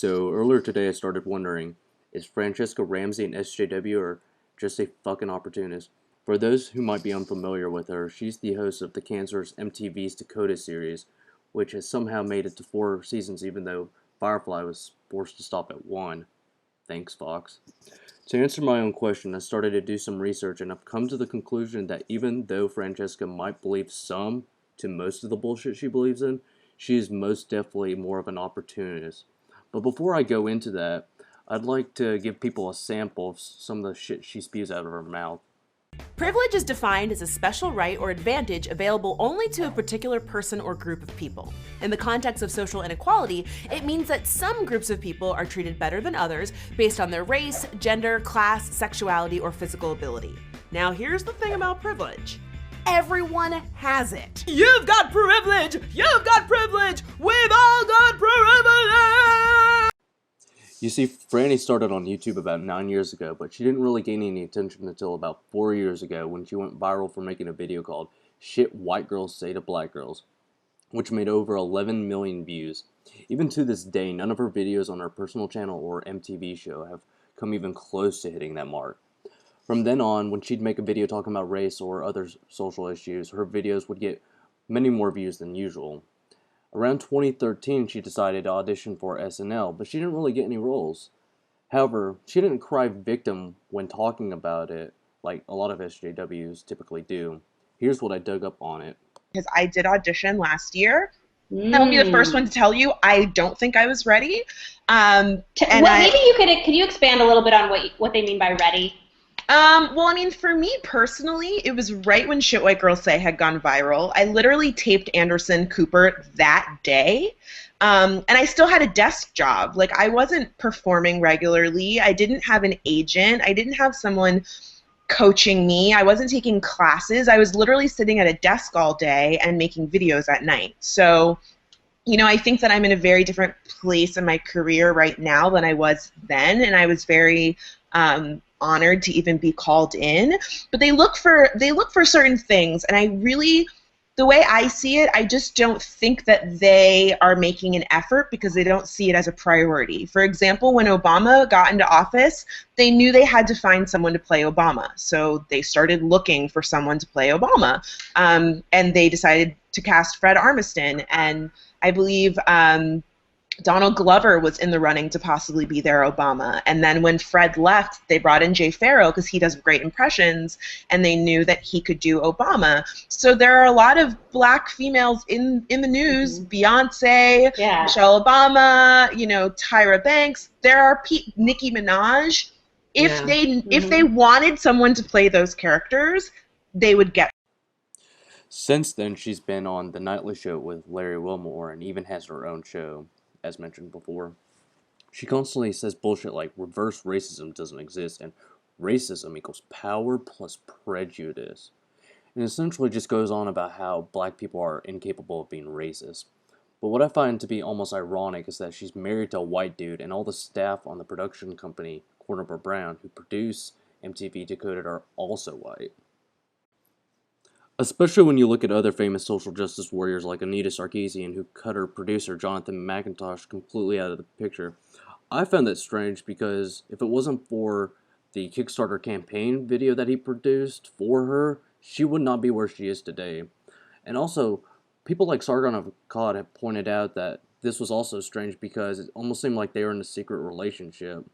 So earlier today I started wondering, is Franchesca Ramsey an SJW or just a fucking opportunist? For those who might be unfamiliar with her, she's the host of the cancerous MTV's Decoded series, which has somehow made it to 4 seasons even though Firefly was forced to stop at 1. Thanks, Fox. To answer my own question, I started to do some research and I've come to the conclusion that even though Franchesca might believe some to most of the bullshit she believes in, she is most definitely more of an opportunist. But before I go into that, I'd like to give people a sample of some of the shit she spews out of her mouth. Privilege is defined as a special right or advantage available only to a particular person or group of people. In the context of social inequality, it means that some groups of people are treated better than others based on their race, gender, class, sexuality, or physical ability. Now here's the thing about privilege. Everyone has it. You've got privilege! You've got privilege! We've all got privilege! You see, Franny started on YouTube about 9 years ago, but she didn't really gain any attention until about 4 years ago when she went viral for making a video called Shit White Girls Say to Black Girls, which made over 11 million views. Even to this day, none of her videos on her personal channel or MTV show have come even close to hitting that mark. From then on, when she'd make a video talking about race or other social issues, her videos would get many more views than usual. Around 2013, she decided to audition for SNL, but she didn't really get any roles. However, she didn't cry victim when talking about it, like a lot of SJWs typically do. Here's what I dug up on it. Because I did audition last year. I'll be the first one to tell you, I don't think I was ready. Maybe you could you expand a little bit on what they mean by ready? Well, I mean, for me personally, it was right when Shit White Girls Say had gone viral. I literally taped Anderson Cooper that day, and I still had a desk job. Like, I wasn't performing regularly. I didn't have an agent. I didn't have someone coaching me. I wasn't taking classes. I was literally sitting at a desk all day and making videos at night. So, you know, I think that I'm in a very different place in my career right now than I was then, and I was very honored to even be called in. But they look for certain things, and I really, the way I see it, I just don't think that they are making an effort because they don't see it as a priority. For example, when Obama got into office, they knew they had to find someone to play Obama, so they started looking for someone to play Obama, and they decided to cast Fred Armisen, and I believe Donald Glover was in the running to possibly be their Obama. And then when Fred left, they brought in Jay Pharoah because he does great impressions, and they knew that he could do Obama. So there are a lot of black females in the news, Beyonce, Michelle Obama, you know, Tyra Banks. There are Nicki Minaj. If they wanted someone to play those characters, they would get. Since then, she's been on The Nightly Show with Larry Wilmore and even has her own show, as mentioned before. She constantly says bullshit like reverse racism doesn't exist and racism equals power plus prejudice. And essentially just goes on about how black people are incapable of being racist. But what I find to be almost ironic is that she's married to a white dude and all the staff on the production company, Corner Brown, who produce MTV Decoded are also white. Especially when you look at other famous social justice warriors like Anita Sarkeesian, who cut her producer Jonathan McIntosh completely out of the picture. I found that strange because if it wasn't for the Kickstarter campaign video that he produced for her, she would not be where she is today. And also, people like Sargon of Akkad have pointed out that this was also strange because it almost seemed like they were in a secret relationship.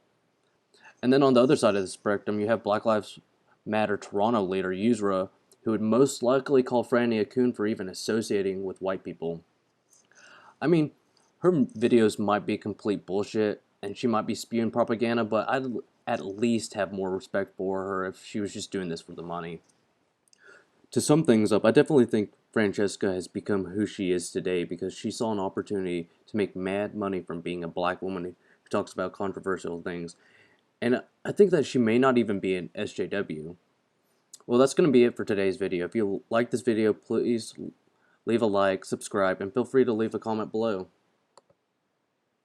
And then on the other side of the spectrum, you have Black Lives Matter Toronto leader Yusra, who would most likely call Franny a coon for even associating with white people. I mean, her videos might be complete bullshit, and she might be spewing propaganda, but I'd at least have more respect for her if she was just doing this for the money. To sum things up, I definitely think Franchesca has become who she is today because she saw an opportunity to make mad money from being a black woman who talks about controversial things. And I think that she may not even be an SJW. Well, that's going to be it for today's video. If you like this video, please leave a like, subscribe, and feel free to leave a comment below.